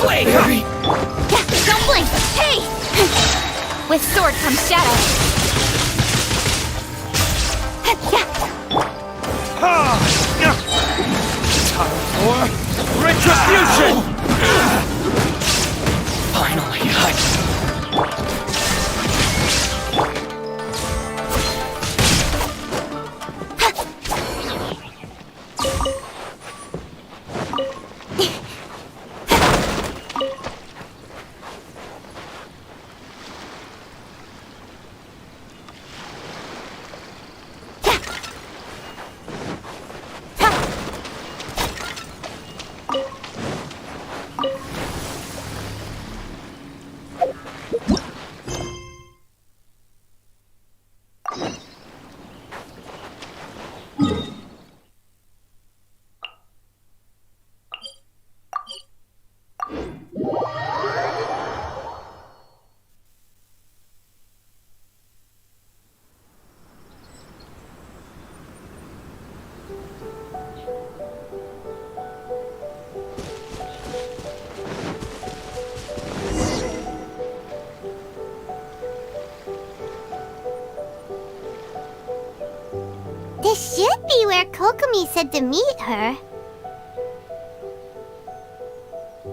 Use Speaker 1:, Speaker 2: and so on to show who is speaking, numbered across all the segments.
Speaker 1: Wait!
Speaker 2: Yeah, don't blink! Hey! With sword comes shadow.
Speaker 1: Time for retribution! Finally,
Speaker 2: This should be where Kokomi said to meet her.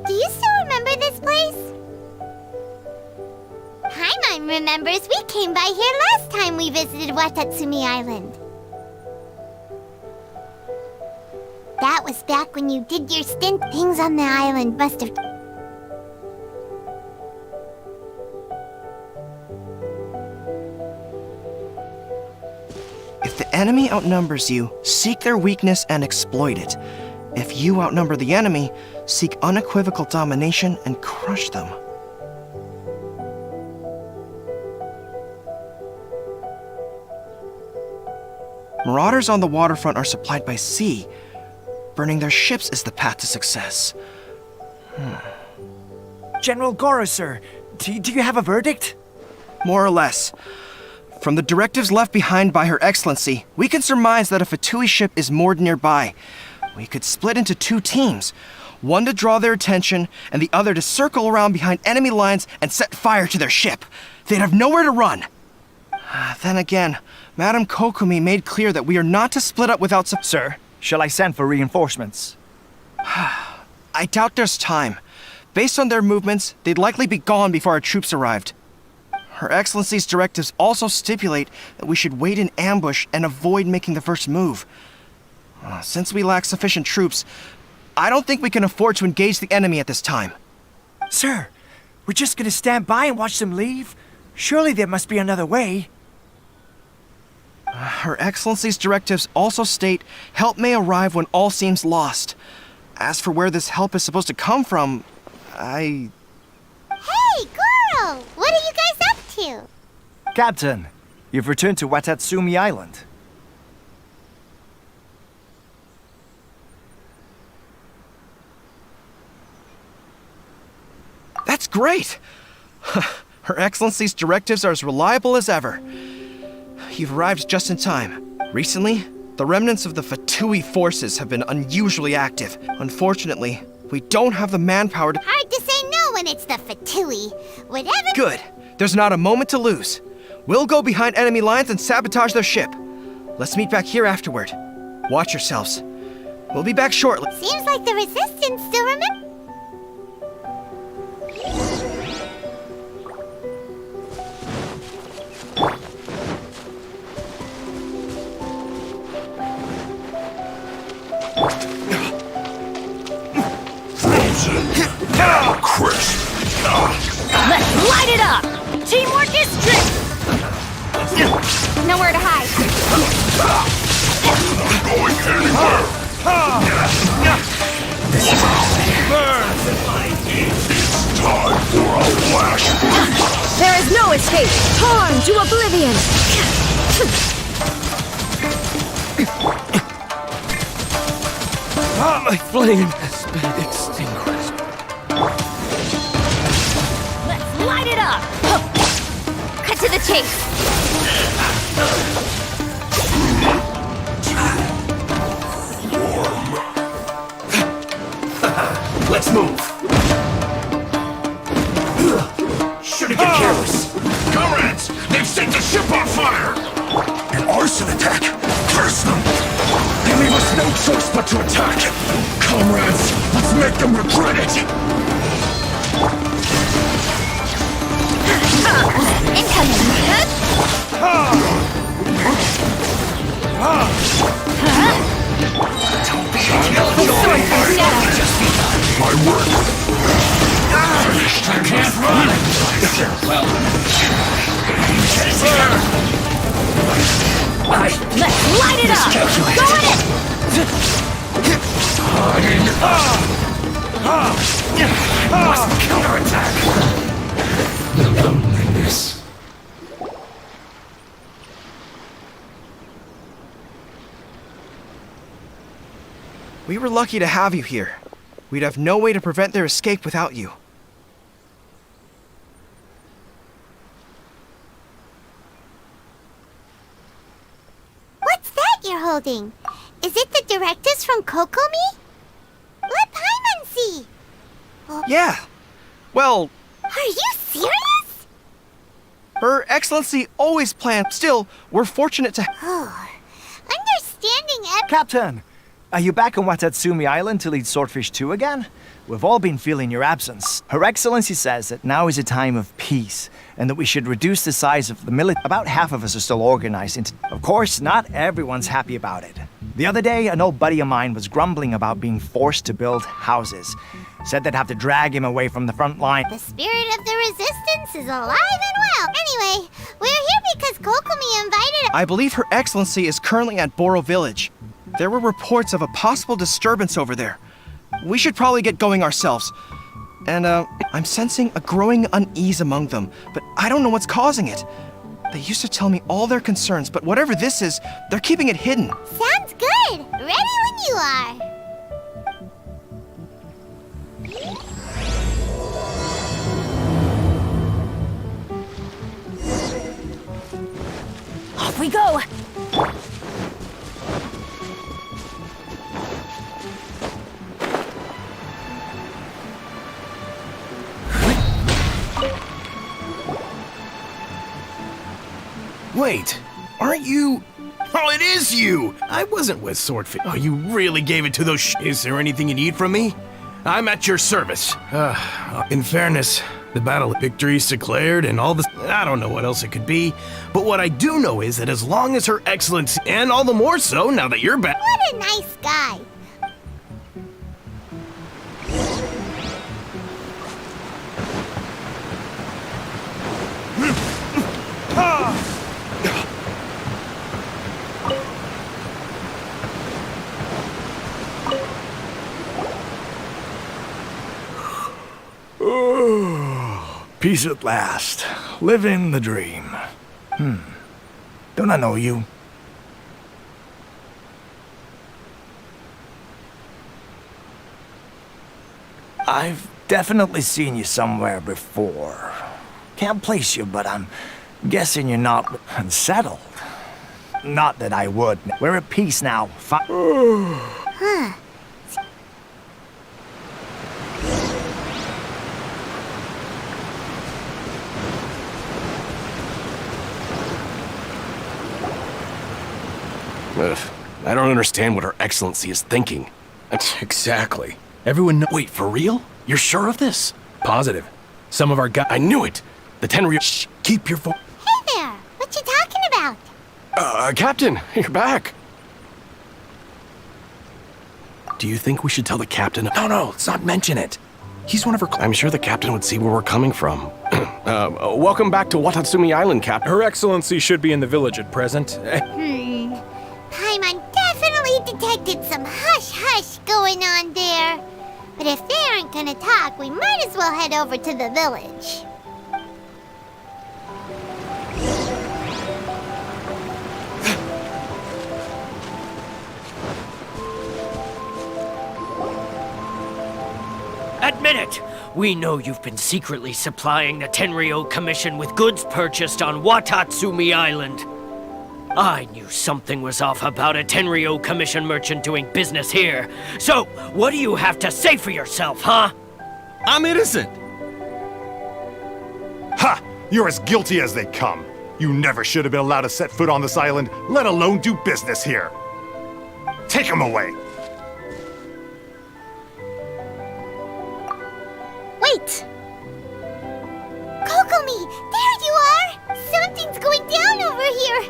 Speaker 2: Do you still remember this place? Paimon remembers we came by here last time we visited Watatsumi Island. That was back when you did your stint. Things on the island must have...
Speaker 3: If the enemy outnumbers you, seek their weakness and exploit it. If you outnumber the enemy, seek unequivocal domination and crush them. Marauders on the waterfront are supplied by sea. Burning their ships is the path to success.
Speaker 4: General Goro, sir, do you have a verdict?
Speaker 3: More or less. From the directives left behind by Her Excellency, we can surmise that a Fatui ship is moored nearby. We could split into two teams, one to draw their attention, and the other to circle around behind enemy lines and set fire to their ship. They'd have nowhere to run. Then again, Madame Kokomi made clear that we are not to split up without
Speaker 4: Sir, shall I send for reinforcements?
Speaker 3: I doubt there's time. Based on their movements, they'd likely be gone before our troops arrived. Her Excellency's directives also stipulate that we should wait in ambush and avoid making the first move. Since we lack sufficient troops, I don't think we can afford to engage the enemy at this time.
Speaker 4: Sir, we're just gonna stand by and watch them leave? Surely there must be another way.
Speaker 3: Her Excellency's directives also state help may arrive when all seems lost. As for where this help is supposed to come from,
Speaker 2: Hey, Goro! What are you guys up to?
Speaker 4: Captain, you've returned to Watatsumi Island.
Speaker 3: That's great! Her Excellency's directives are as reliable as ever. You've arrived just in time. Recently, the remnants of the Fatui forces have been unusually active. Unfortunately, we don't have the manpower to...
Speaker 2: Hard to say no when it's the Fatui. Whatever...
Speaker 3: Good. There's not a moment to lose. We'll go behind enemy lines and sabotage their ship. Let's meet back here afterward. Watch yourselves. We'll be back shortly.
Speaker 2: Seems like the Resistance still remember...
Speaker 5: Crisp.
Speaker 2: Let's light it up! Teamwork is strict! Nowhere to hide.
Speaker 5: Not going anywhere. It's time for a flash freeze.
Speaker 6: There is no escape! Torn to oblivion!
Speaker 1: My flame has been extinguished.
Speaker 2: Let's light it up! Cut to the chase!
Speaker 1: Let's move.
Speaker 5: fire! An arson attack! Curse them! They leave us no choice but to attack! Comrades, let's make them regret it!
Speaker 2: Incoming!
Speaker 5: My work! Finished and can't run!
Speaker 1: Well,
Speaker 6: Let's light it up! Go on it!
Speaker 5: Must counterattack! The loneliness.
Speaker 3: We were lucky to have you here. We'd have no way to prevent their escape without you.
Speaker 2: What's that you're holding? Is it the directives from Kokomi? Let Paimon see!
Speaker 3: Yeah. Well,
Speaker 2: Are you serious?
Speaker 3: Her Excellency always planned. Still, we're fortunate to.
Speaker 2: Understanding
Speaker 4: Captain, are you back on Watatsumi Island to lead Swordfish 2 again? We've all been feeling your absence. Her Excellency says that now is a time of peace, and that we should reduce the size of the military. About half of us are still organized into. Of course, not everyone's happy about it. The other day, an old buddy of mine was grumbling about being forced to build houses. Said they'd have to drag him away from the front line.
Speaker 2: The spirit of the resistance is alive and well. Anyway, we're here because Kokomi invited us.
Speaker 3: I believe Her Excellency is currently at Boro Village. There were reports of a possible disturbance over there. We should probably get going ourselves. And, I'm sensing a growing unease among them, but I don't know what's causing it. They used to tell me all their concerns, but whatever this is, they're keeping it hidden.
Speaker 2: Sounds good. Ready when you are.
Speaker 6: Off we go!
Speaker 7: Wait, aren't you? Oh, it is you! I wasn't with Swordfish. Oh, you really gave it to those Is there anything you need from me? I'm at your service. In fairness, the battle victory's declared and all this. I don't know what else it could be. But what I do know is that as long as Her Excellency, and all the more so now that you're back.
Speaker 2: What a nice guy.
Speaker 4: Peace at last. Living the dream. Don't I know you? I've definitely seen you somewhere before. Can't place you, but I'm guessing you're not unsettled. Not that I would. We're at peace now.
Speaker 2: Huh.
Speaker 7: Ugh, I don't understand what Her Excellency is thinking. Exactly. Everyone Wait, for real? You're sure of this? Positive. Some of our guys. I knew it! The Tenryo. Shh, keep your phone.
Speaker 2: Hey there. What you talking about?
Speaker 7: Captain, you're back. Do you think we should tell the captain? No, let's not mention it. He's one of her. I'm sure the captain would see where we're coming from. Welcome back to Watatsumi Island, Captain.
Speaker 1: Her Excellency should be in the village at present.
Speaker 2: Paimon definitely detected some hush-hush going on there. But if they aren't gonna talk, we might as well head over to the village.
Speaker 8: Admit it! We know you've been secretly supplying the Tenryo Commission with goods purchased on Watatsumi Island. I knew something was off about a Tenryo Commission merchant doing business here. So, what do you have to say for yourself, huh?
Speaker 7: I'm innocent.
Speaker 5: Ha! You're as guilty as they come. You never should have been allowed to set foot on this island, let alone do business here. Take him away.
Speaker 2: Wait! Kokomi, there you are! Something's going down over here!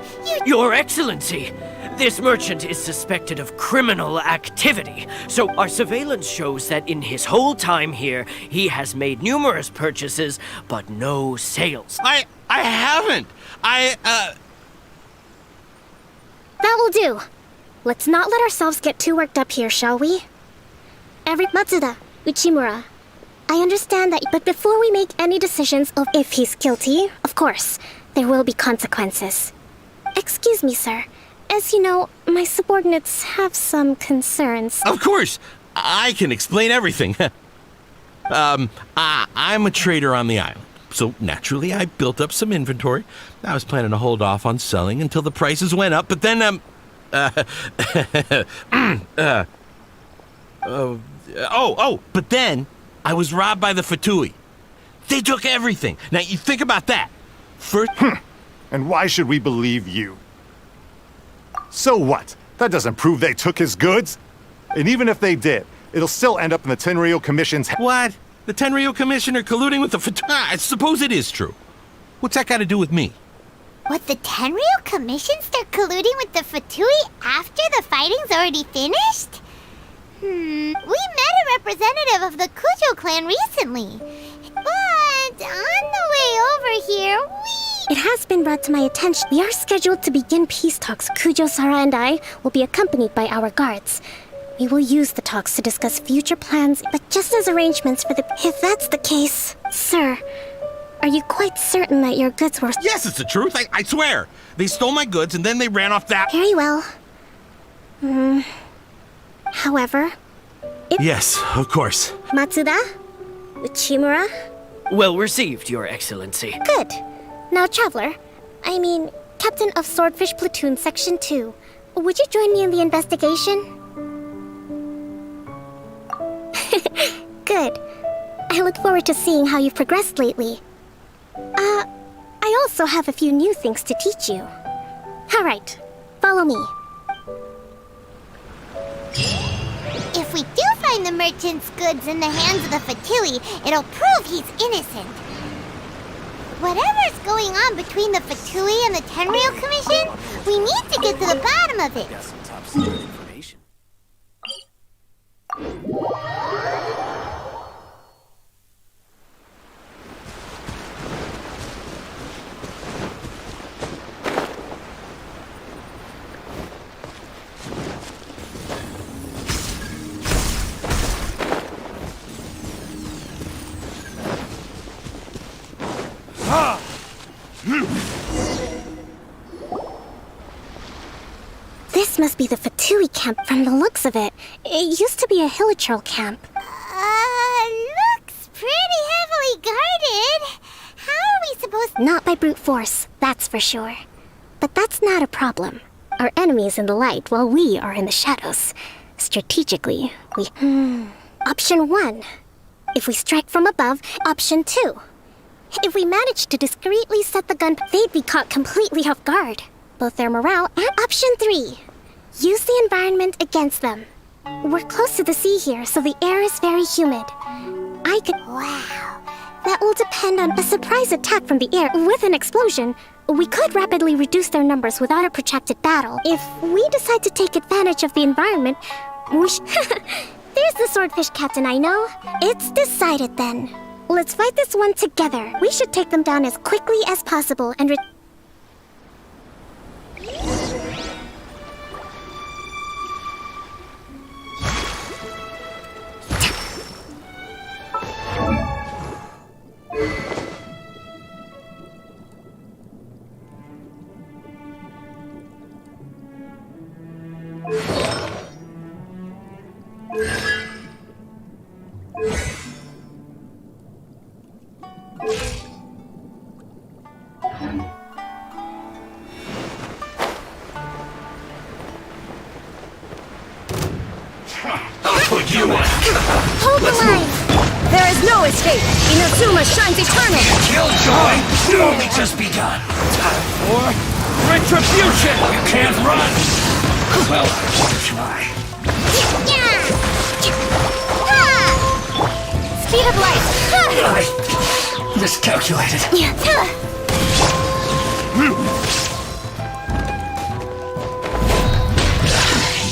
Speaker 8: Your Excellency! This merchant is suspected of criminal activity, so our surveillance shows that in his whole time here, he has made numerous purchases, but no sales.
Speaker 9: I haven't.
Speaker 6: That will do. Let's not let ourselves get too worked up here, shall we? Matsuda, Uchimura, I understand that, but before we make any decisions of if he's guilty, of course, there will be consequences. Excuse me, sir. As you know, my subordinates have some concerns.
Speaker 9: Of course, I can explain everything. I'm a trader on the island, so naturally I built up some inventory. I was planning to hold off on selling until the prices went up, but then, but then I was robbed by the Fatui. They took everything. Now, you think about that. First...
Speaker 5: And why should we believe you? So what? That doesn't prove they took his goods. And even if they did, it'll still end up in the Tenryou Commission's...
Speaker 9: What? The Tenryou Commissioner colluding with the Fatui? I suppose it is true. What's that got to do with me?
Speaker 2: What, the Tenryou Commission start colluding with the Fatui after the fighting's already finished? We met a representative of the Kujo clan recently. But on the way over here,
Speaker 6: It has been brought to my attention. We are scheduled to begin peace talks. Kujo, Sara, and I will be accompanied by our guards. We will use the talks to discuss future plans, but just as arrangements for the... If that's the case... Sir, are you quite certain that your goods were...
Speaker 9: Yes, it's the truth. I swear. They stole my goods and then they ran off that...
Speaker 6: Very well. However...
Speaker 9: Yes, of course.
Speaker 6: Matsuda? Uchimura?
Speaker 8: Well received, Your Excellency.
Speaker 6: Good. Now, Traveler, Captain of Swordfish Platoon Section 2, would you join me in the investigation? Good. I look forward to seeing how you've progressed lately. I also have a few new things to teach you. All right, follow me.
Speaker 2: if we do find the merchant's goods in the hands of the Fatui, it'll prove he's innocent. Whatever's going on between the Fatui and the Tenryou Commission, we need to get to the bottom of it.
Speaker 1: Got some top secret information.
Speaker 6: This must be the Fatui camp from the looks of it. It used to be a Hilichurl camp.
Speaker 2: Looks pretty heavily guarded. How are we supposed to...
Speaker 6: Not by brute force, that's for sure. But that's not a problem. Our enemy is in the light while we are in the shadows. Strategically, we... Option 1. If we strike from above, option 2. If we manage to discreetly set the gun, they'd be caught completely off guard. Both their morale and option 3. Use the environment against them. We're close to the sea here, so the air is very humid. I could...
Speaker 2: Wow.
Speaker 6: That will depend on a surprise attack from the air with an explosion. We could rapidly reduce their numbers without a protracted battle. If we decide to take advantage of the environment, we There's the swordfish captain I know. It's decided then. Let's fight this one together. We should take them down as quickly as possible and
Speaker 2: Hold the line!
Speaker 6: There
Speaker 10: There is no escape! Inazuma shines eternal!
Speaker 1: Killjoy, you've only just begun. Time for retribution. You can't run. Well, I won't try.
Speaker 2: Speed of light!
Speaker 1: I miscalculated.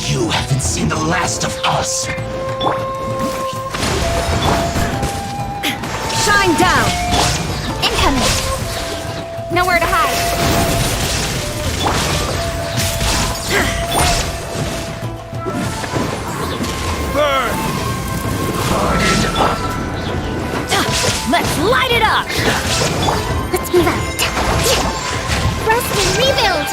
Speaker 1: You haven't seen the last of us.
Speaker 10: Shine down!
Speaker 2: Incoming! Nowhere to hide.
Speaker 1: Burn. Harden up.
Speaker 10: Let's light it up!
Speaker 6: Let's move out.
Speaker 2: Rest and rebuild!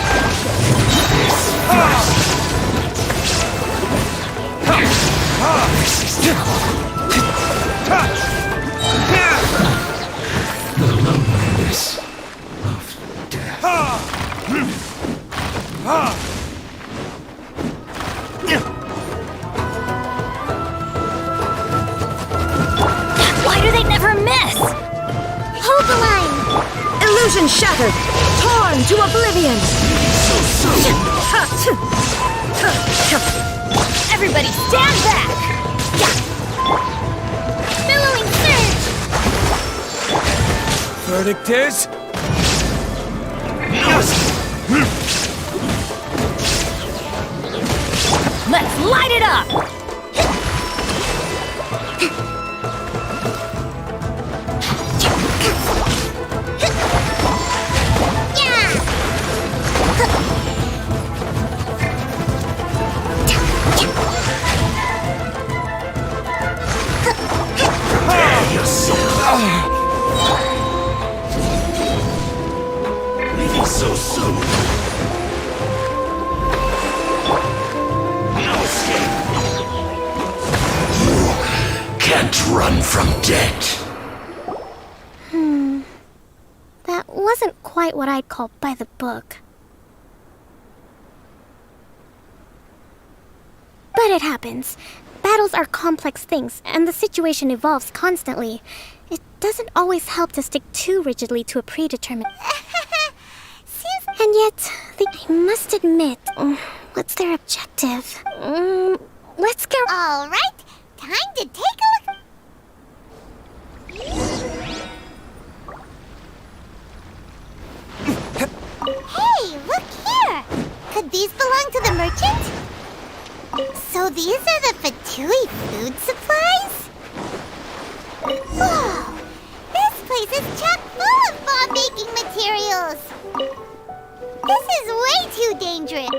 Speaker 1: The loneliness of death.
Speaker 10: Why do they never miss?
Speaker 2: Hold the line!
Speaker 10: Illusion shattered! Torn to oblivion! Everybody stand back!
Speaker 2: Billowing surge!
Speaker 1: Verdict is...
Speaker 10: Let's light it up!
Speaker 1: Leaving so soon. No escape. You can't run from death.
Speaker 6: That wasn't quite what I'd call by the book. But it happens. Battles are complex things, and the situation evolves constantly. It doesn't always help to stick too rigidly to a predetermined... And yet, I must admit, what's their objective? Let's go...
Speaker 2: All right, time to take a look. Hey, look here! Could these belong to the merchant? So these are the Fatui food supplies? Whoa! This place is chock full of bomb-making materials! This is way too dangerous!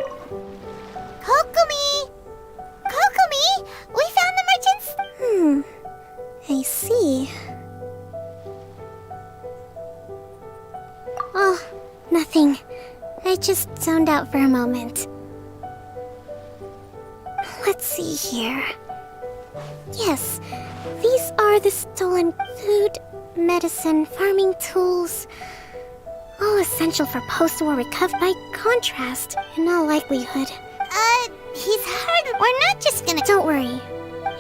Speaker 2: Kokomi! Kokomi! We found the merchant's...
Speaker 6: I see. Oh, nothing. I just zoned out for a moment. Let's see here. Yes, these are the stolen food, medicine, farming tools. All essential for post-war recovery. By contrast, in all likelihood.
Speaker 2: He's hard. We're not just gonna...
Speaker 6: Don't worry.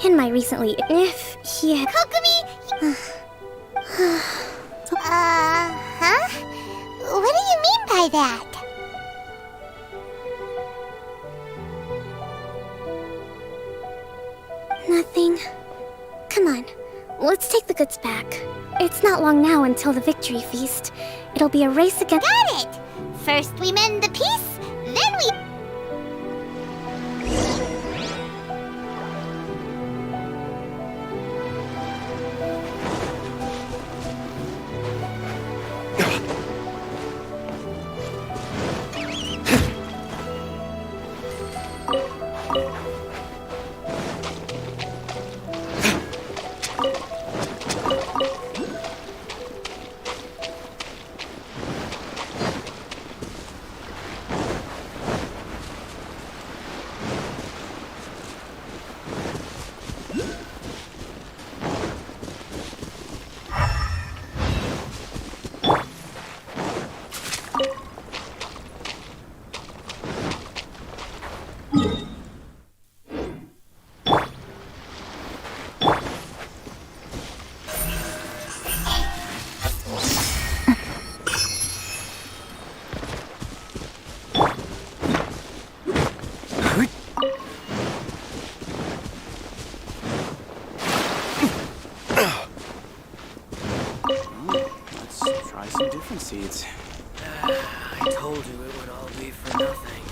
Speaker 6: In my recently... If he had...
Speaker 2: Kokomi! Huh? What do you mean by that?
Speaker 6: Nothing. Come on, let's take the goods back. It's not long now until the victory feast. It'll be a race against...
Speaker 2: Got it! First we mend the peace, then we...
Speaker 11: try some different seeds.
Speaker 8: I told you it would all be for nothing.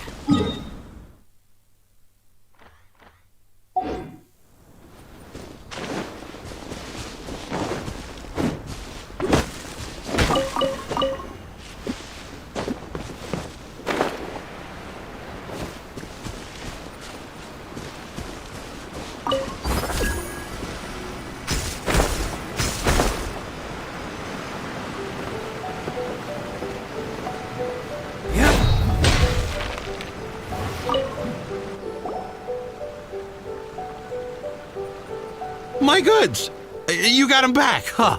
Speaker 9: My goods! You got them back, huh?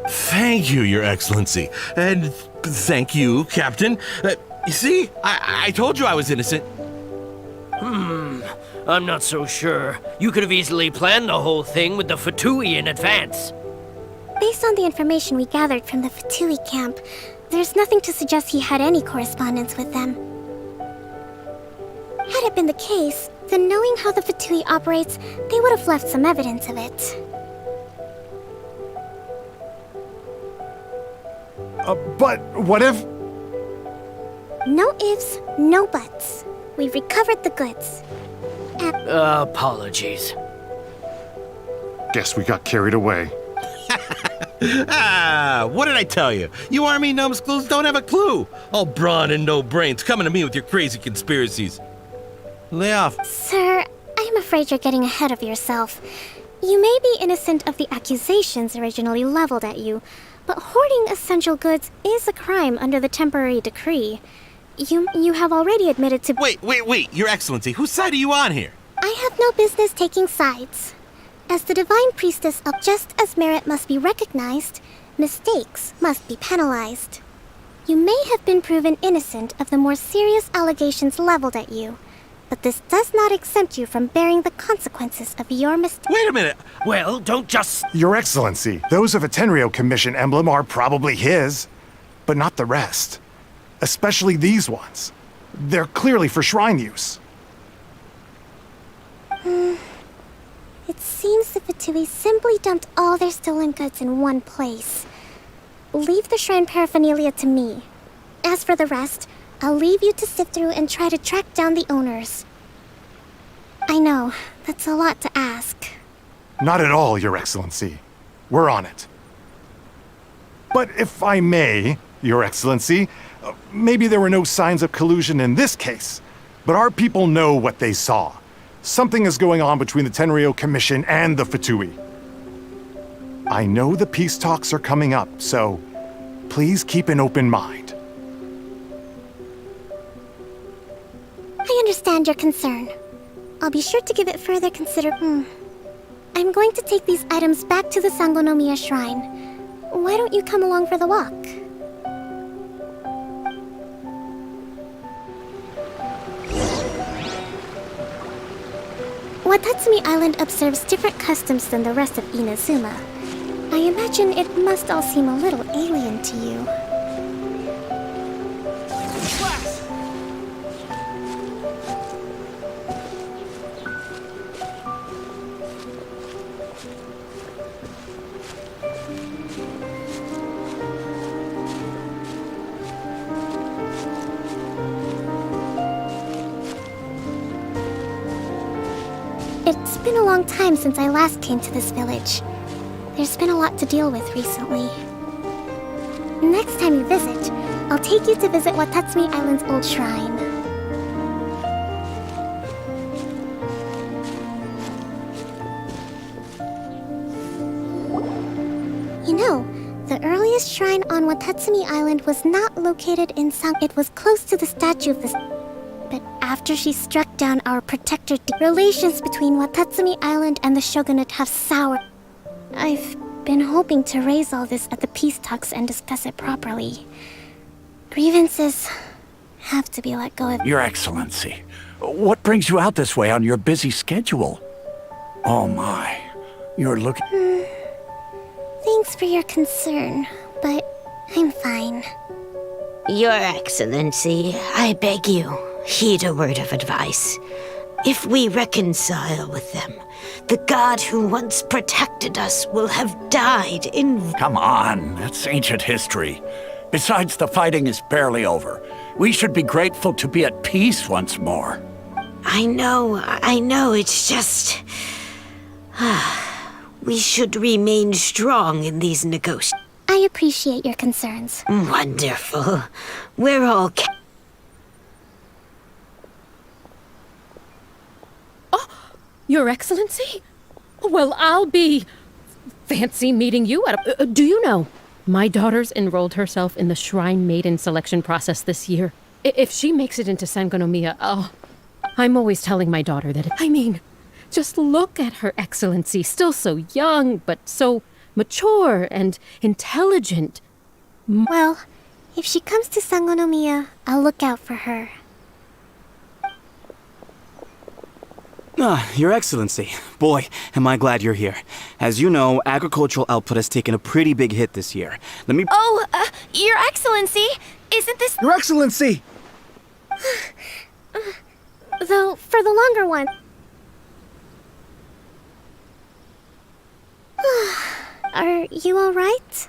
Speaker 9: Thank you, Your Excellency. And thank you, Captain. You see, I told you I was innocent.
Speaker 8: I'm not so sure. You could have easily planned the whole thing with the Fatui in advance.
Speaker 6: Based on the information we gathered from the Fatui camp, there's nothing to suggest he had any correspondence with them. Had it been the case, then knowing how the Fatui operates, they would have left some evidence of it.
Speaker 5: But what if...
Speaker 6: No ifs, no buts. We've recovered the goods.
Speaker 8: Apologies.
Speaker 5: Guess we got carried away.
Speaker 9: What did I tell you? You army numbskulls don't have a clue. All brawn and no brains coming to me with your crazy conspiracies. Lay off.
Speaker 6: Sir, I'm afraid you're getting ahead of yourself. You may be innocent of the accusations originally leveled at you, but hoarding essential goods is a crime under the temporary decree. You have already admitted to—
Speaker 9: Wait, Your Excellency, whose side are you on here?
Speaker 6: I have no business taking sides. As the Divine Priestess of just as merit must be recognized, mistakes must be penalized. You may have been proven innocent of the more serious allegations leveled at you, but this does not exempt you from bearing the consequences of your mistake.
Speaker 9: Wait a minute.
Speaker 8: Well, don't just...
Speaker 5: Your Excellency, those of a Tenryou Commission emblem are probably his, but not the rest. Especially these ones. They're clearly for shrine use.
Speaker 6: It seems the Fatui simply dumped all their stolen goods in one place. Leave the shrine paraphernalia to me. As for the rest, I'll leave you to sift through and try to track down the owners. I know, that's a lot to ask.
Speaker 5: Not at all, Your Excellency. We're on it. But if I may, Your Excellency, maybe there were no signs of collusion in this case, but our people know what they saw. Something is going on between the Tenryou Commission and the Fatui. I know the peace talks are coming up, so please keep an open mind.
Speaker 6: I understand your concern. I'll be sure to give it further I'm going to take these items back to the Sangonomiya Shrine. Why don't you come along for the walk? Watatsumi Island observes different customs than the rest of Inazuma. I imagine it must all seem a little alien to you. It's been a long time since I last came to this village. There's been a lot to deal with recently. Next time you visit, I'll take you to visit Watatsumi Island's old shrine. You know, the earliest shrine on Watatsumi Island was not located in It was close to the statue of the... But after she struck down our protector, relations between Watatsumi Island and the shogunate have soured. I've been hoping to raise all this at the peace talks and discuss it properly. Grievances have to be let go of.
Speaker 1: Your Excellency, what brings you out this way on your busy schedule? Oh my, you're looking...
Speaker 6: Thanks for your concern, but I'm fine.
Speaker 12: Your Excellency, I beg you, heed a word of advice.
Speaker 10: If we reconcile with them, the god who once protected us will have died in...
Speaker 1: Come on, that's ancient history. Besides, the fighting is barely over. We should be grateful to be at peace once more.
Speaker 10: I know, it's just... we should remain strong in these negotiations.
Speaker 6: I appreciate your concerns.
Speaker 10: Wonderful. We're all...
Speaker 11: Your Excellency? Well, I'll be... fancy meeting you at a... do you know? My daughter's enrolled herself in the Shrine Maiden selection process this year. If she makes it into Sangonomiya, I'm always telling my daughter that... I mean, just look at Her Excellency, still so young, but so mature and intelligent.
Speaker 6: Well, if she comes to Sangonomiya, I'll look out for her.
Speaker 12: Your Excellency. Boy, am I glad you're here. As you know, agricultural output has taken a pretty big hit this year.
Speaker 2: Your Excellency, isn't this...
Speaker 3: Your Excellency!
Speaker 6: Though, for the longer one... Are you alright?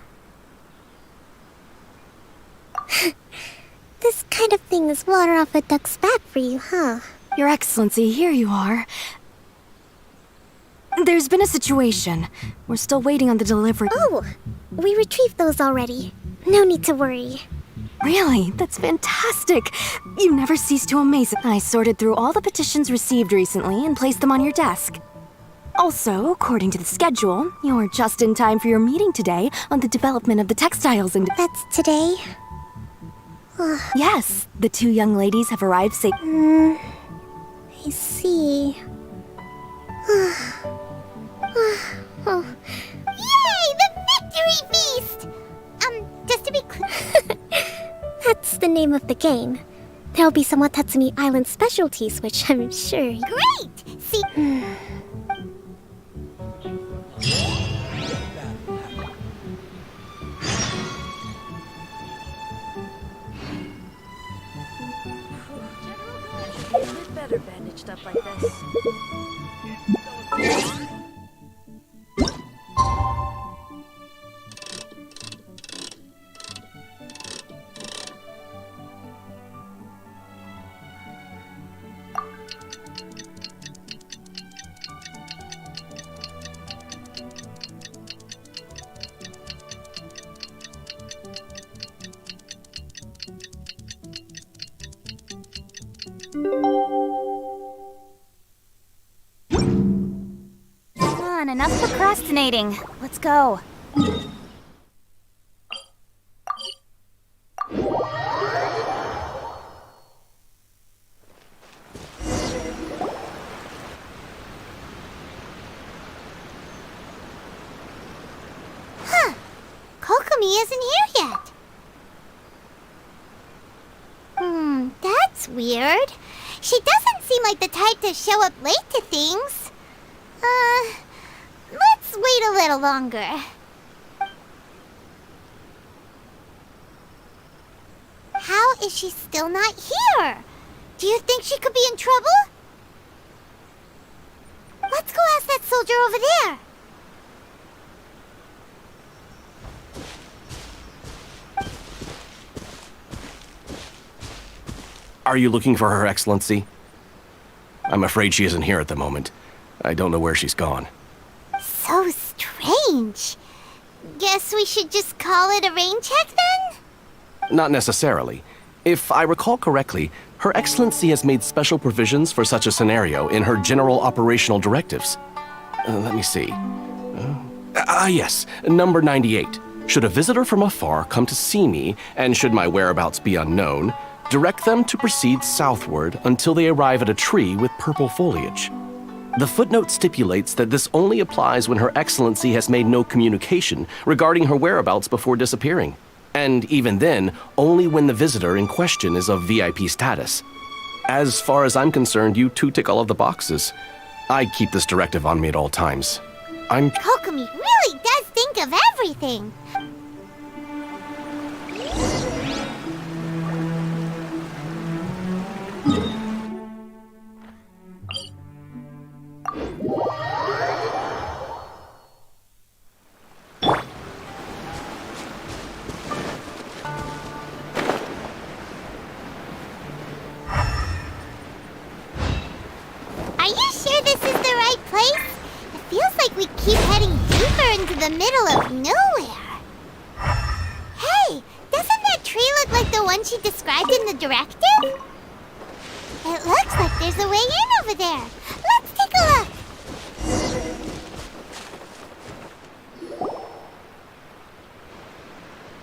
Speaker 6: This kind of thing is water off a duck's back for you, huh?
Speaker 13: Your Excellency, here you are. There's been a situation. We're still waiting on the delivery.
Speaker 6: Oh, we retrieved those already. No need to worry.
Speaker 13: Really? That's fantastic. You never cease to amaze me. I sorted through all the petitions received recently and placed them on your desk. Also, according to the schedule, you're just in time for your meeting today on the development of the textiles and...
Speaker 6: That's today?
Speaker 13: Yes, the two young ladies have arrived safe.
Speaker 6: I see.
Speaker 2: Yay! The victory feast! Just to be clear...
Speaker 6: That's the name of the game. There'll be some Watatsumi Island specialties, which I'm sure...
Speaker 2: Great! See...
Speaker 13: Better bandaged up like this.
Speaker 2: Come on, enough procrastinating. Let's go. Huh. Kokomi isn't here yet. That's weird. She doesn't seem like the type to show up late to things. Let's wait a little longer. How is she still not here? Do you think she could be in trouble? Let's go ask that soldier over there.
Speaker 14: Are you looking for Her Excellency? I'm afraid she isn't here at the moment. I don't know where she's gone.
Speaker 2: So strange. Guess we should just call it a rain check then?
Speaker 14: Not necessarily. If I recall correctly, Her Excellency has made special provisions for such a scenario in her general operational directives. Let me see. Yes, number 98. Should a visitor from afar come to see me, and should my whereabouts be unknown, direct them to proceed southward until they arrive at a tree with purple foliage. The footnote stipulates that this only applies when Her Excellency has made no communication regarding her whereabouts before disappearing. And even then, only when the visitor in question is of VIP status. As far as I'm concerned, you two tick all of the boxes. I keep this directive on me at all times.
Speaker 2: Kokomi really does think of everything. into the middle of nowhere. Hey, doesn't that tree look like the one she described in the directive? It looks like there's a way in over there. Let's take a look.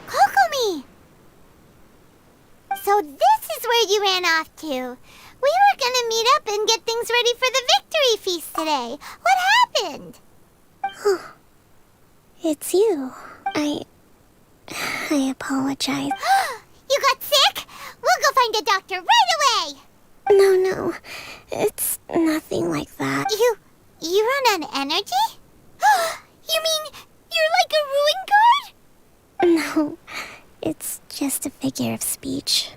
Speaker 2: Kokomi! So this is where you ran off to. We were gonna meet up and get things ready for the victory feast today. What happened?
Speaker 6: It's you. I apologize.
Speaker 2: You got sick? We'll go find a doctor right away.
Speaker 6: No. It's nothing like that.
Speaker 2: You run on energy? You mean you're like a ruin guard?
Speaker 6: No, it's just a figure of speech.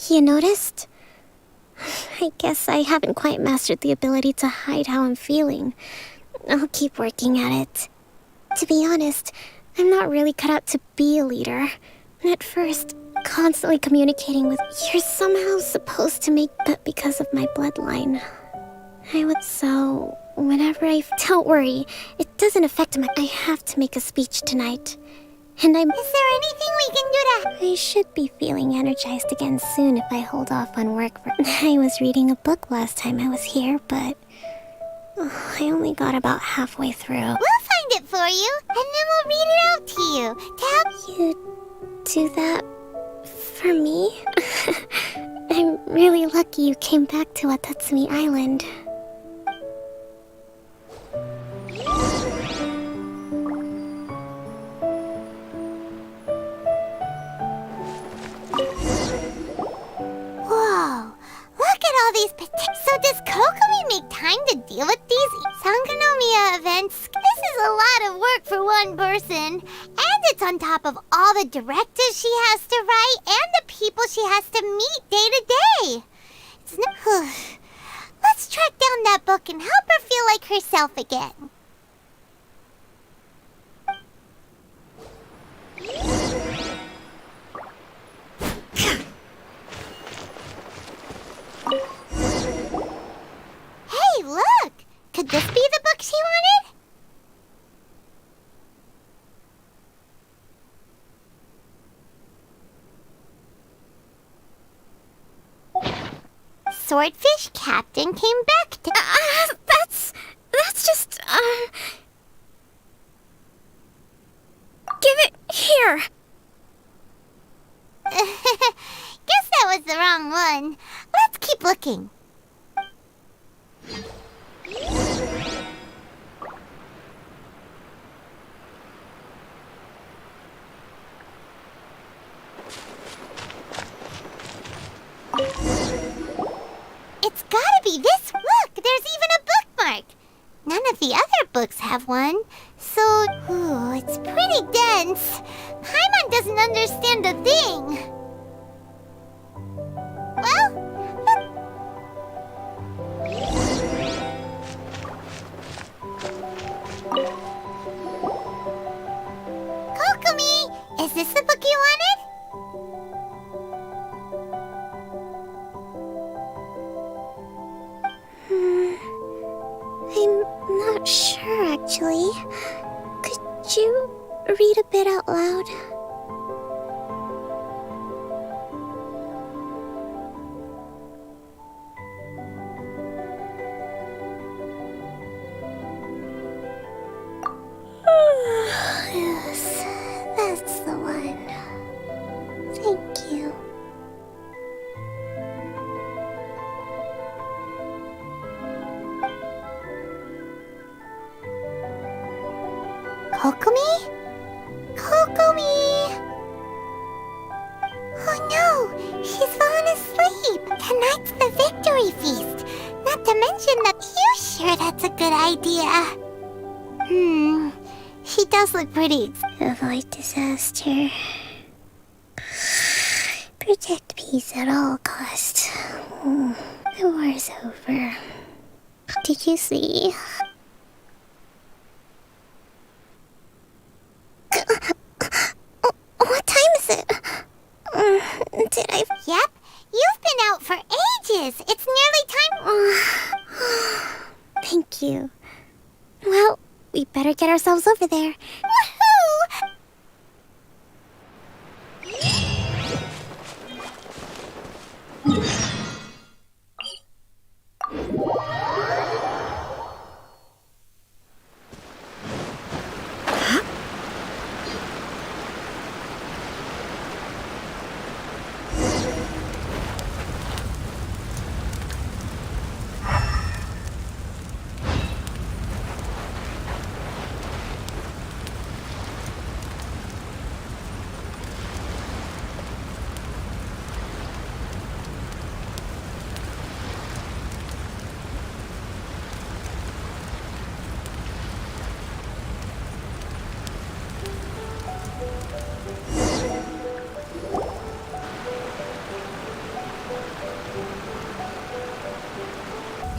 Speaker 6: You noticed? I guess I haven't quite mastered the ability to hide how I'm feeling. I'll keep working at it. To be honest, I'm not really cut out to be a leader. At first, constantly communicating with you're somehow supposed to make that because of my bloodline. So whenever don't worry, it doesn't affect my. I have to make a speech tonight. And Is
Speaker 2: there anything we can do to...
Speaker 6: I should be feeling energized again soon if I hold off on work for... I was reading a book last time I was here, but... I only got about halfway through.
Speaker 2: We'll find it for you, and then we'll read it out to you. To help
Speaker 6: you do that for me? I'm really lucky you came back to Watatsumi Island.
Speaker 2: Whoa, look at all these So does Kokomi make time to deal with these Sangonomiya events? This is a lot of work for one person. And it's on top of all the directives she has to write and the people she has to meet day to day. Let's track down that book and help her feel like herself again. Hey, look! Could this be the book she wanted? Swordfish Captain came back to...
Speaker 6: That's just, Give it here!
Speaker 2: Guess that was the wrong one. Let's keep looking. It's gotta be this. Look, there's even a bookmark. None of the other books have one. So, it's pretty dense. Paimon doesn't understand a thing. Well, Kokomi, is this the book you wanted?
Speaker 6: I'm not sure, actually. Could you read a bit out loud? Yes, that's the one. Thank you.
Speaker 2: Kokomi? Kokomi! Oh no, she's fallen asleep. Tonight's the victory feast. Not to mention that... You sure that's a good idea? She does look pretty...
Speaker 6: Avoid disaster. Protect peace at all costs. The war's over. Did you see? What time is it? Did I...
Speaker 2: Yep, you've been out for ages. It's nearly time...
Speaker 6: Thank you. over there.
Speaker 2: Woohoo!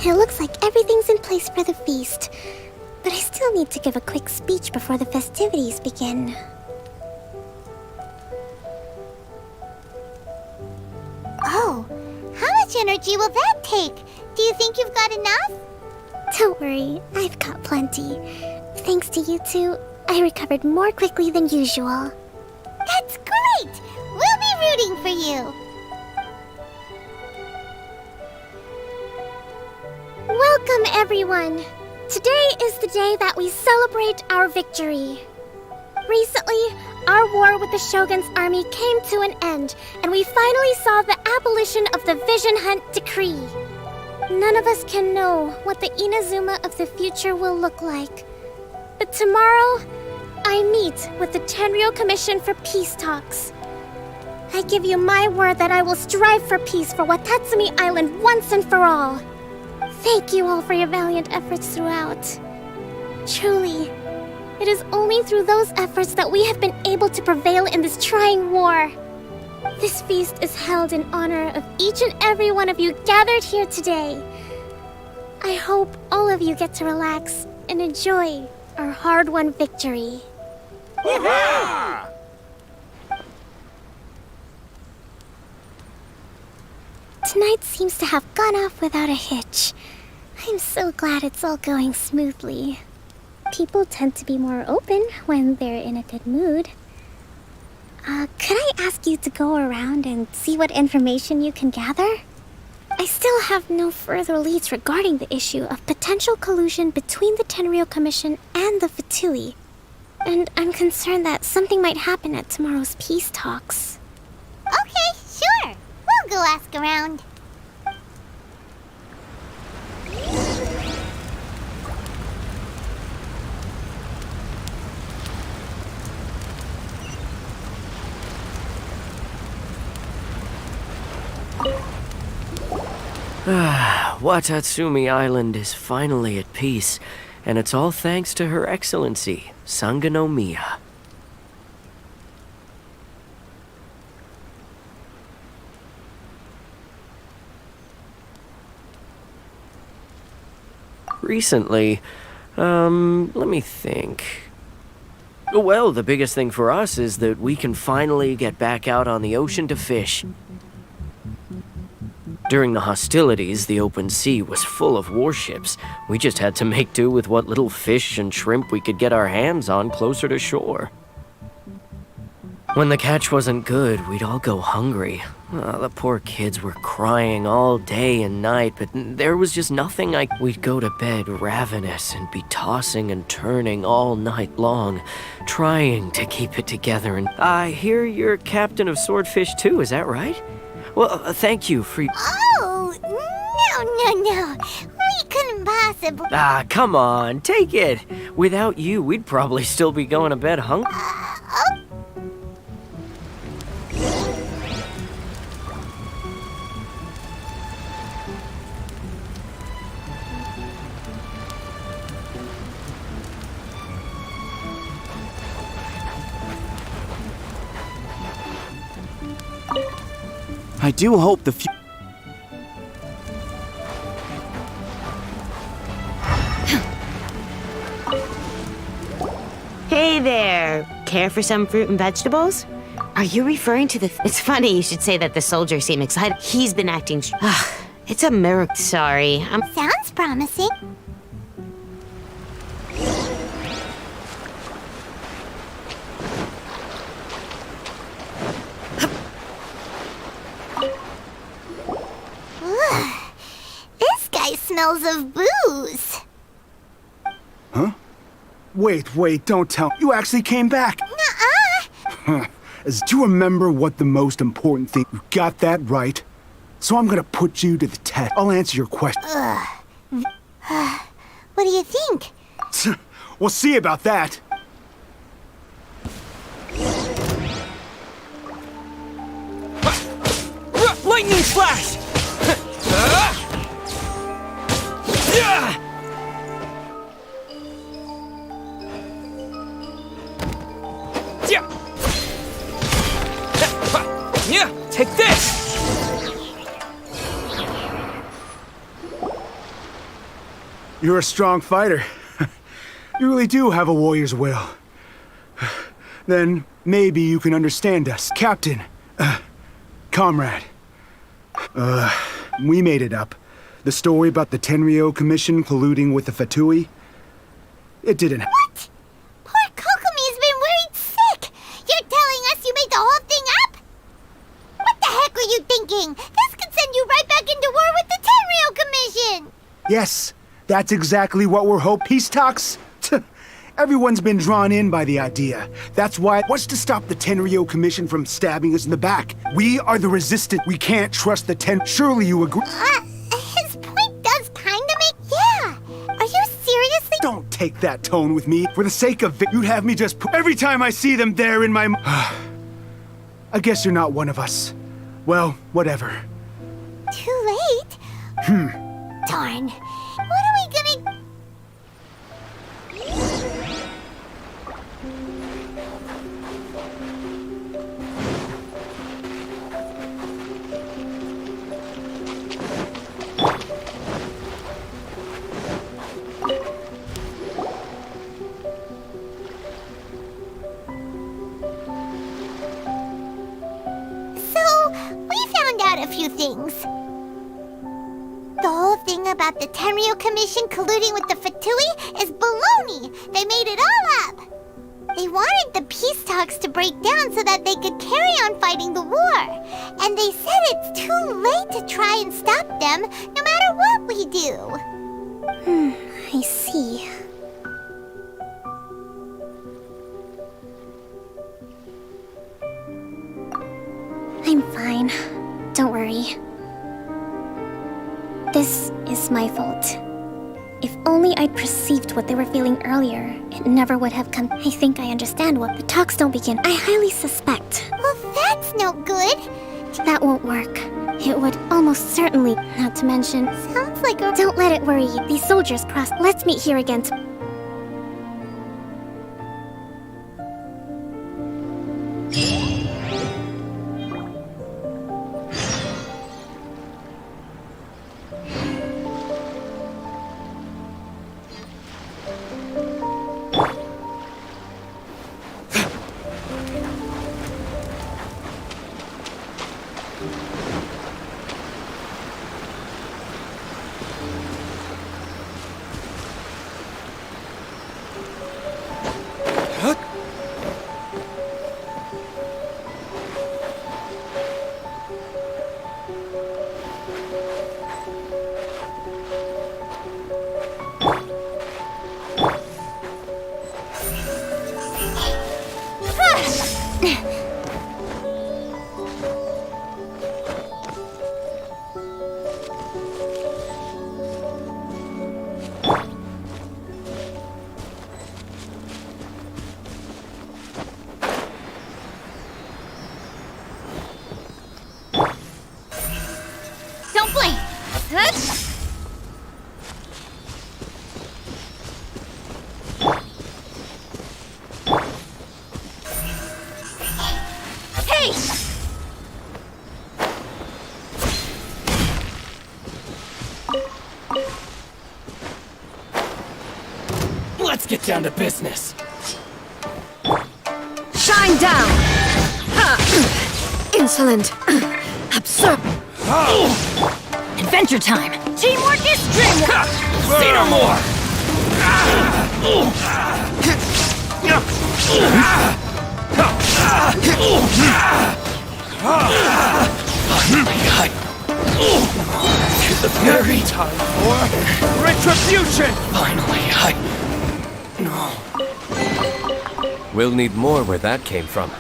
Speaker 6: It looks like everything's in place for the feast. But I still need to give a quick speech before the festivities begin.
Speaker 2: Oh, how much energy will that take? Do you think you've got enough?
Speaker 6: Don't worry, I've got plenty. Thanks to you two, I recovered more quickly than usual.
Speaker 2: That's great! We'll be rooting for you.
Speaker 6: Welcome, everyone! Today is the day that we celebrate our victory. Recently, our war with the Shogun's army came to an end, and we finally saw the abolition of the Vision Hunt Decree. None of us can know what the Inazuma of the future will look like. But tomorrow, I meet with the Tenryou Commission for peace talks. I give you my word that I will strive for peace for Watatsumi Island once and for all. Thank you all for your valiant efforts throughout. Truly, it is only through those efforts that we have been able to prevail in this trying war. This feast is held in honor of each and every one of you gathered here today. I hope all of you get to relax and enjoy our hard-won victory. Tonight seems to have gone off without a hitch. I'm so glad it's all going smoothly. People tend to be more open when they're in a good mood. Could I ask you to go around and see what information you can gather? I still have no further leads regarding the issue of potential collusion between the Tenryou Commission and the Fatui. And I'm concerned that something might happen at tomorrow's peace talks.
Speaker 2: Okay, sure. We'll go ask around.
Speaker 8: Watatsumi Island is finally at peace, and it's all thanks to Her Excellency, Sangonomiya. Recently, let me think. Well, the biggest thing for us is that we can finally get back out on the ocean to fish. During the hostilities, the open sea was full of warships. We just had to make do with what little fish and shrimp we could get our hands on closer to shore. When the catch wasn't good, we'd all go hungry. The poor kids were crying all day and night, but there was just nothing We'd go to bed ravenous and be tossing and turning all night long, trying to keep it together. And I hear you're captain of Swordfish too, is that right? Well, thank you for...
Speaker 2: Oh, no. We couldn't possibly...
Speaker 8: come on, take it. Without you, we'd probably still be going to bed hungry.
Speaker 12: I do hope the
Speaker 15: Hey there! Care for some fruit and vegetables? Are you referring to the... It's funny you should say that. The soldier seemed excited. He's been acting... It's a miracle. Sorry,
Speaker 2: Sounds promising. smells of booze.
Speaker 16: Huh? Wait, don't tell. You actually came back.
Speaker 2: Nuh-uh.
Speaker 16: Do you remember what the most important thing? You got that right. So I'm gonna put you to the test. I'll answer your question.
Speaker 2: What do you think?
Speaker 16: We'll see about that.
Speaker 1: Lightning flash! Yeah, take this!
Speaker 16: You're a strong fighter. You really do have a warrior's will. Then maybe you can understand us. Captain, comrade. We made it up. The story about the Tenryou Commission colluding with the Fatui. It didn't.
Speaker 2: What? Poor Kokomi's been worried sick. You're telling us you made the whole thing up? What the heck were you thinking? This could send you right back into war with the Tenryou Commission.
Speaker 16: Yes, that's exactly what we're hoping. Peace talks? Everyone's been drawn in by the idea. That's why. What's to stop the Tenryou Commission from stabbing us in the back? We are the resistance. We can't trust the Surely you agree?
Speaker 2: His point does kinda make. Yeah. Are you seriously?
Speaker 16: Don't take that tone with me. For the sake of it, you'd have me just. Every time I see them there in my. I guess you're not one of us. Well, whatever.
Speaker 2: Too late? Darn. What are we gonna... So, we found out a few things. The whole thing about the Tenryou Commission colluding with the Fatui is baloney. They made it all up. They wanted the peace talks to break down so that they could carry on fighting the war. And they said it's too late to try and stop them, no matter what we do.
Speaker 6: I see. I'm fine. Don't worry. This is my fault. If only I'd perceived what they were feeling earlier, it never would have come. I think I understand what the talks don't begin. I highly suspect.
Speaker 2: Well, that's no good.
Speaker 6: That won't work. It would almost certainly, not to mention.
Speaker 2: Sounds like a...
Speaker 6: Don't let it worry you. These soldiers cross. Let's meet here again.
Speaker 2: Don't blink. Hey!
Speaker 1: Let's get down to business.
Speaker 13: Shine down! Ha! Insolent! Absurd!
Speaker 10: Adventure time!
Speaker 2: Teamwork is dreamwork!
Speaker 1: Say no more! Oh my god! Very time for retribution!
Speaker 17: Finally, No. We'll need more where that came from.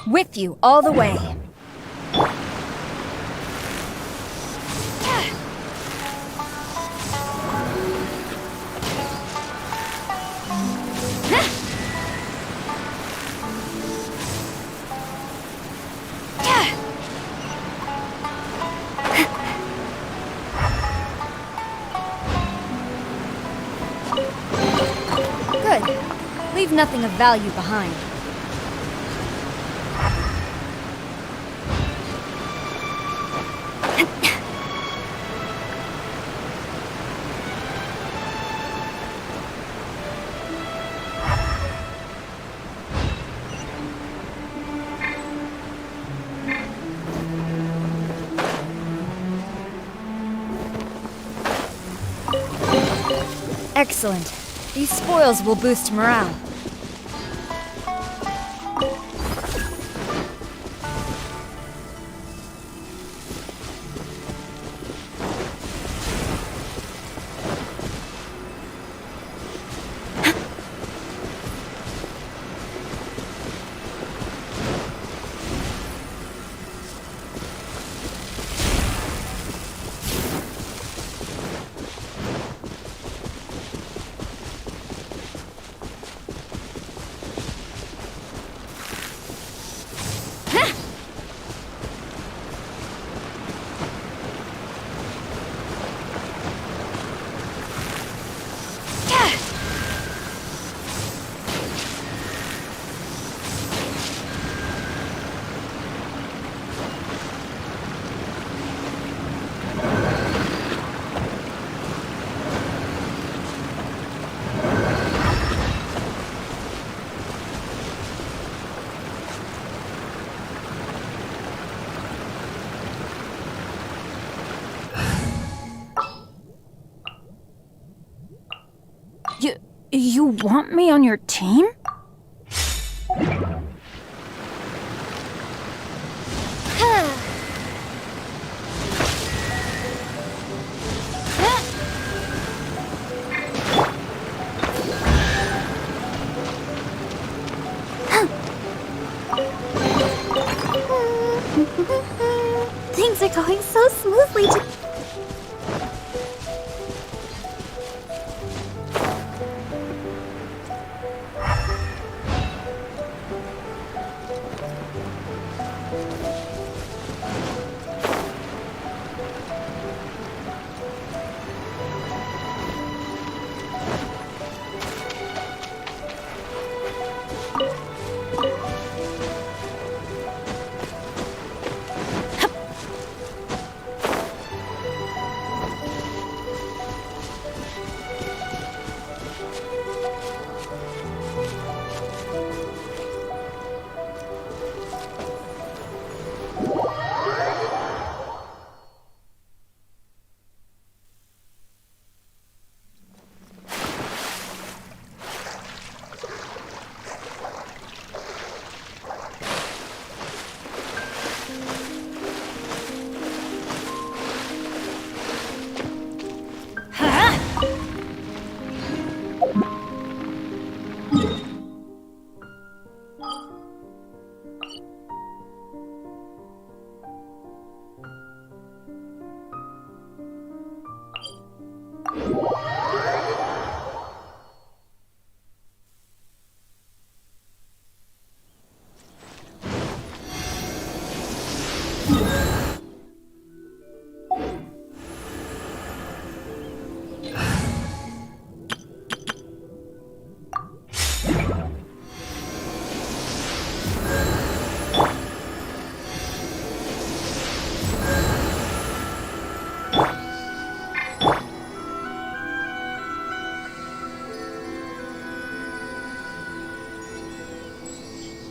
Speaker 18: With you all the way. Good. Leave nothing of value behind. Excellent. These spoils will boost morale. You want me on your team?
Speaker 6: Things are going so smoothly to...
Speaker 2: What?